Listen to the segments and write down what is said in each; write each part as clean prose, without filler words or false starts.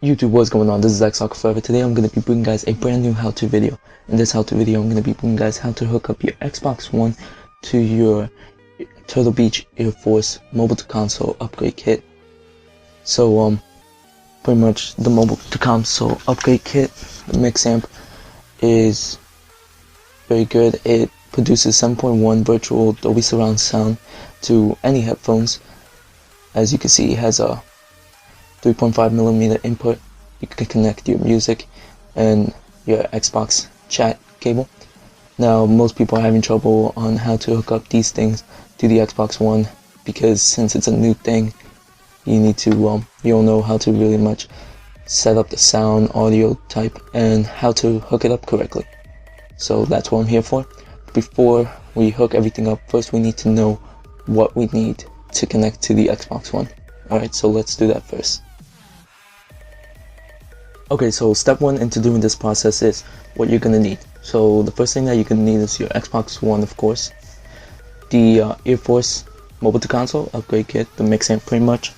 YouTube, what's going on? This is XSoccerForever. Today I'm going to be bringing guys a brand new how-to video. In this how-to video, I'm going to be bringing guys how to hook up your Xbox One to your Turtle Beach Air Force mobile to console upgrade kit. So pretty much the mobile to console upgrade kit, the mix amp, is very good. It produces 7.1 virtual Dolby surround sound to any headphones. As you can see, it has a 3.5mm input. You can connect your music and your Xbox chat cable. Now, most people are having trouble on how to hook up these things to the Xbox One because since it's a new thing, you need to you don't know how to really much set up the sound, audio type, and how to hook it up correctly. So that's what I'm here for. Before we hook everything up, first we need to know what we need to connect to the Xbox One. Alright, so let's do that first. Okay, so step one into doing this process is what you're gonna need. So the first thing that you're gonna need is your Xbox One, of course, the Air Force mobile to console upgrade kit, the mix amp pretty much.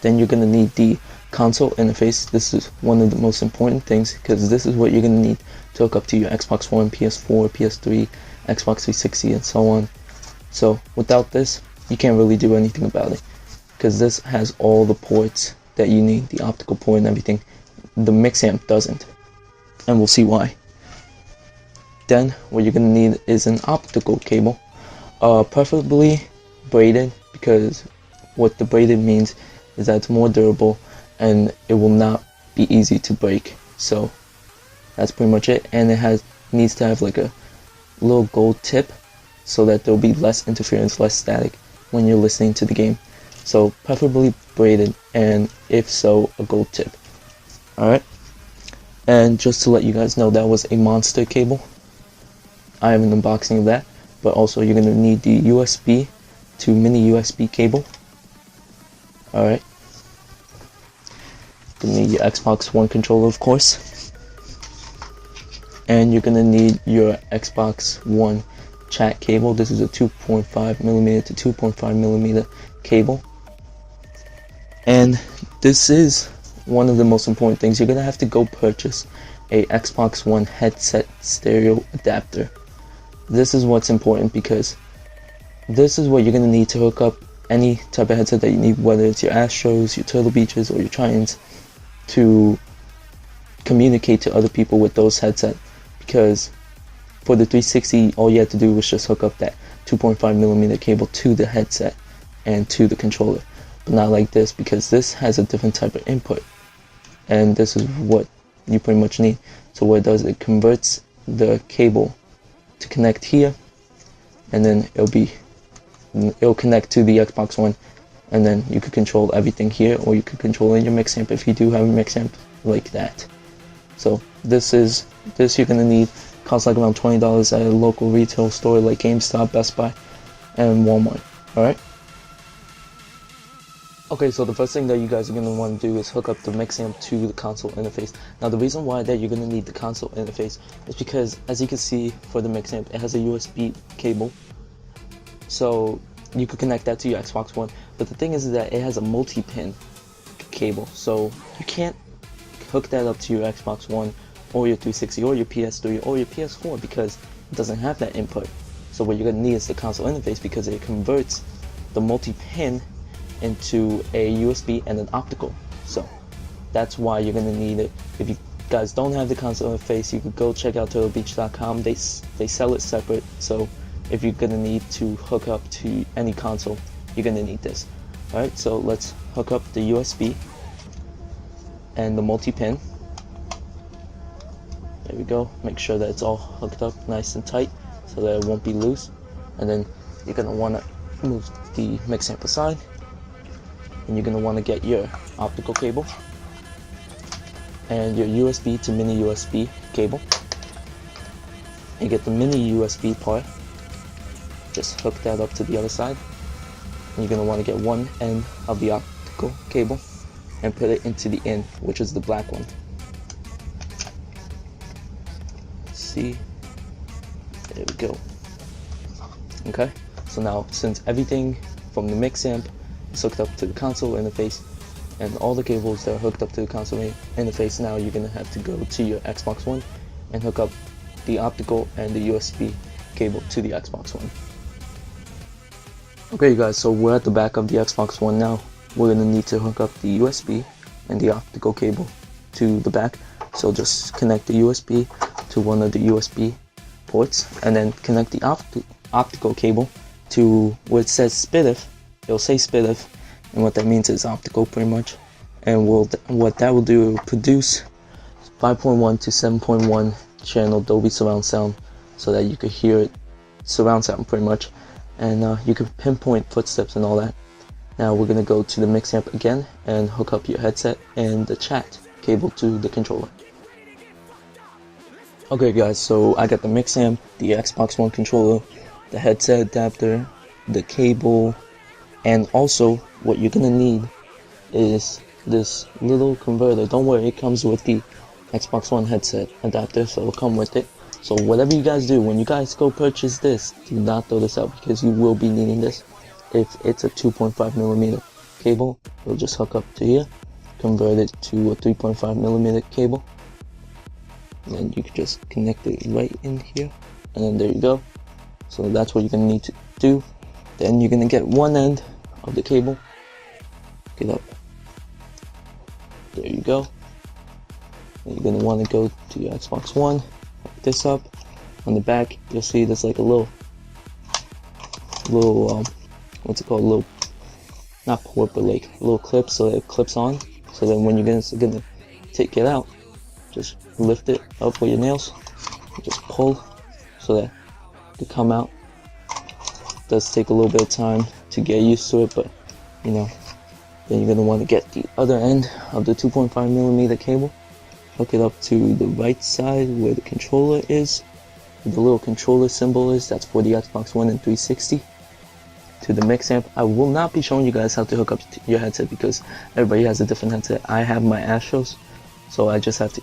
Then you're gonna need the console interface. This is one of the most important things because this is what you're gonna need to hook up to your Xbox One, PS4, PS3, Xbox 360, and so on. So without this, you can't really do anything about it because this has all the ports that you need, the optical port and everything. The mix amp doesn't, and we'll see why. Then what you're gonna need is an optical cable, preferably braided, because what the braided means is that it's more durable and it will not be easy to break. So that's pretty much it. And it needs to have like a little gold tip so that there'll be less interference, less static when you're listening to the game. So preferably braided, and if so, a gold tip. Alright, and just to let you guys know, that was a monster cable. I have an unboxing of that, but also you're going to need the USB to mini USB cable. Alright, going to need your Xbox One controller, of course, and you're going to need your Xbox One chat cable. This is a 2.5mm to 2.5mm cable, and this is one of the most important things. You're gonna have to go purchase a Xbox One headset stereo adapter. This is what's important because this is what you're gonna need to hook up any type of headset that you need, whether it's your Astros, your Turtle Beaches, or your Trions, to communicate to other people with those headsets. Because for the 360, all you had to do was just hook up that 2.5mm cable to the headset and to the controller, but not like this, because this has a different type of input. And this is what you pretty much need. So what it does, it converts the cable to connect here, and then it'll connect to the Xbox One, and then you could control everything here, or you could control in your mix amp if you do have a mix amp like that. So this you're gonna need. Costs like around $20 at a local retail store like GameStop, Best Buy, and Walmart. Alright? Okay, so the first thing that you guys are going to want to do is hook up the mix amp to the console interface. Now the reason why that you're going to need the console interface is because, as you can see, for the mix amp, it has a USB cable. So you could connect that to your Xbox One. But the thing is that it has a multi-pin cable. So you can't hook that up to your Xbox One or your 360 or your PS3 or your PS4 because it doesn't have that input. So what you're going to need is the console interface because it converts the multi-pin into a USB and an optical. So that's why you're gonna need it. If you guys don't have the console interface, you can go check out turtlebeach.com. They sell it separate. So if you're gonna need to hook up to any console, you're gonna need this. Alright, so let's hook up the USB and the multi-pin. There we go. Make sure that it's all hooked up nice and tight so that it won't be loose. And then you're gonna wanna move the mix amp aside. And you're going to want to get your optical cable and your USB to mini USB cable, and get the mini USB part, just hook that up to the other side, and you're going to want to get one end of the optical cable and put it into the in, which is the black one. Let's see, there we go. Okay, so now since everything from the mix amp is hooked up to the console interface, and all the cables that are hooked up to the console interface. Now you're gonna have to go to your Xbox One and hook up the optical and the USB cable to the Xbox One. Okay guys, so we're at the back of the Xbox One now. We're gonna need to hook up the USB and the optical cable to the back. So just connect the USB to one of the USB ports and then connect the optical cable to where it says SPDIF. It'll say SPDIF, and what that means is optical pretty much. And what that will do, it will produce 5.1 to 7.1 channel Dolby surround sound so that you could hear it surround sound pretty much, and you can pinpoint footsteps and all that. Now we're gonna go to the mix amp again and hook up your headset and the chat cable to the controller. Okay guys, so I got the mix amp, the Xbox One controller, the headset adapter, the cable, and also what you're gonna need is this little converter. Don't worry, it comes with the Xbox One headset adapter, so it'll come with it. So whatever you guys do, when you guys go purchase this, do not throw this out because you will be needing this. If it's a 2.5mm cable, it'll just hook up to here, convert it to a 3.5mm cable, and then you can just connect it right in here, and then there you go. So that's what you're gonna need to do. Then you're gonna get one end of the cable, get up, there you go. And you're gonna want to go to your Xbox One, hook this up. On the back you'll see there's like a little what's it called, little, not port, but like a little clip, so that it clips on. So then when you're gonna take it out, just lift it up with your nails, just pull so that it can come out. It does take a little bit of time to get used to it, but you know, then you're gonna want to get the other end of the 2.5mm cable, hook it up to the right side where the controller is, where the little controller symbol is. That's for the Xbox One and 360. To the mix amp. I will not be showing you guys how to hook up your headset because everybody has a different headset. I have my Astros, so I just have to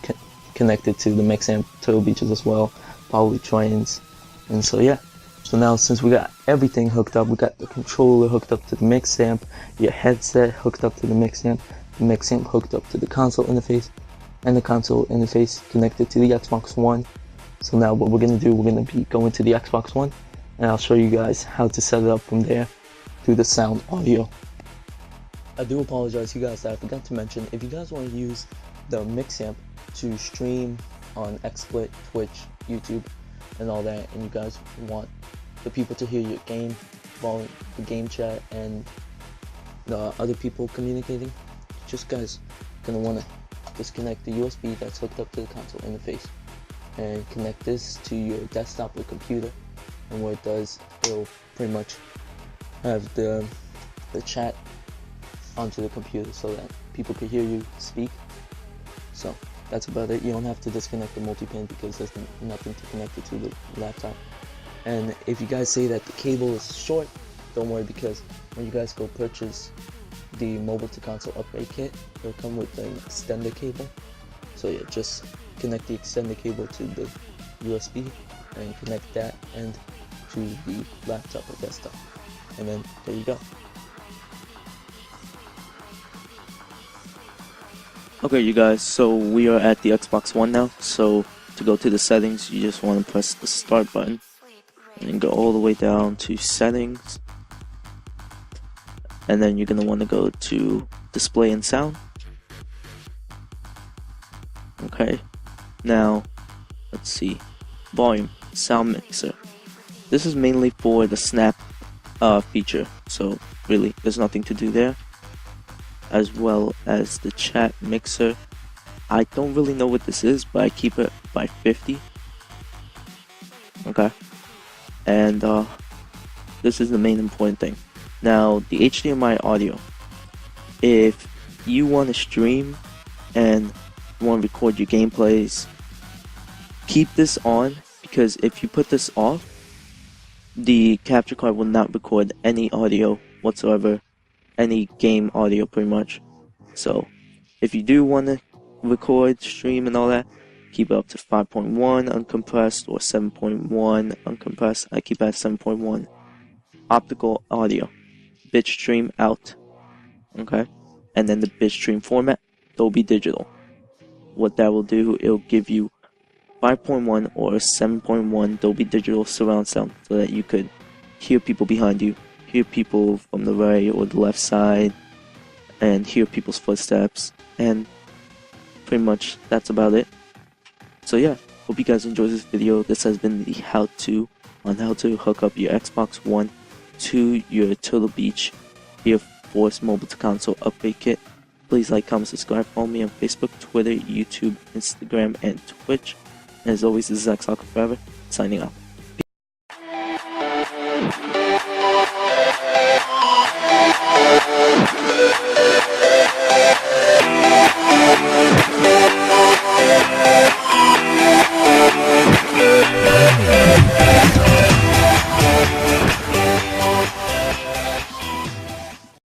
connect it to the mix amp, Turtle Beaches as well, probably Trions, and so yeah. So now since we got everything hooked up, we got the controller hooked up to the mix amp, your headset hooked up to the mix amp hooked up to the console interface, and the console interface connected to the Xbox One. So now what we're gonna do, we're gonna be going to the Xbox One, and I'll show you guys how to set it up from there through the sound audio. I do apologize you guys that I forgot to mention, if you guys want to use the mix amp to stream on XSplit, Twitch, YouTube, and all that, and you guys want the people to hear your game, while the game chat and the other people communicating, just guys gonna want to disconnect the USB that's hooked up to the console interface and connect this to your desktop or computer. And what it does, it'll pretty much have the chat onto the computer so that people can hear you speak. So that's about it. You don't have to disconnect the multi-pin because there's nothing to connect it to the laptop. And if you guys say that the cable is short, don't worry, because when you guys go purchase the mobile to console upgrade kit, it'll come with an extender cable. So yeah, just connect the extender cable to the USB and connect that end to the laptop or desktop, and then there you go. Okay you guys, so we are at the Xbox One now. So to go to the settings, you just want to press the start button and then go all the way down to settings, and then you're going to want to go to display and sound. Okay, now let's see, volume, sound mixer. This is mainly for the snap feature, so really there's nothing to do there. As well as the chat mixer, I don't really know what this is, but I keep it by 50. Okay, and this is the main important thing. Now the HDMI audio, if you want to stream and want to record your gameplays, keep this on, because if you put this off, the capture card will not record any audio whatsoever, any game audio pretty much. So if you do want to record, stream and all that, keep it up to 5.1 uncompressed or 7.1 uncompressed. I keep it at 7.1. Optical audio, bitstream out. Okay, and then the bitstream format, Dolby Digital. What that will do, it'll give you 5.1 or 7.1 Dolby Digital surround sound so that you could hear people behind you, hear people from the right or the left side, and hear people's footsteps, and pretty much that's about it. So yeah, hope you guys enjoyed this video. This has been the how-to on how to hook up your Xbox One to your Turtle Beach Air Force mobile to console upgrade kit. Please like, comment, subscribe, follow me on Facebook, Twitter, YouTube, Instagram, and Twitch. And as always, this is Xbox Forever, signing out.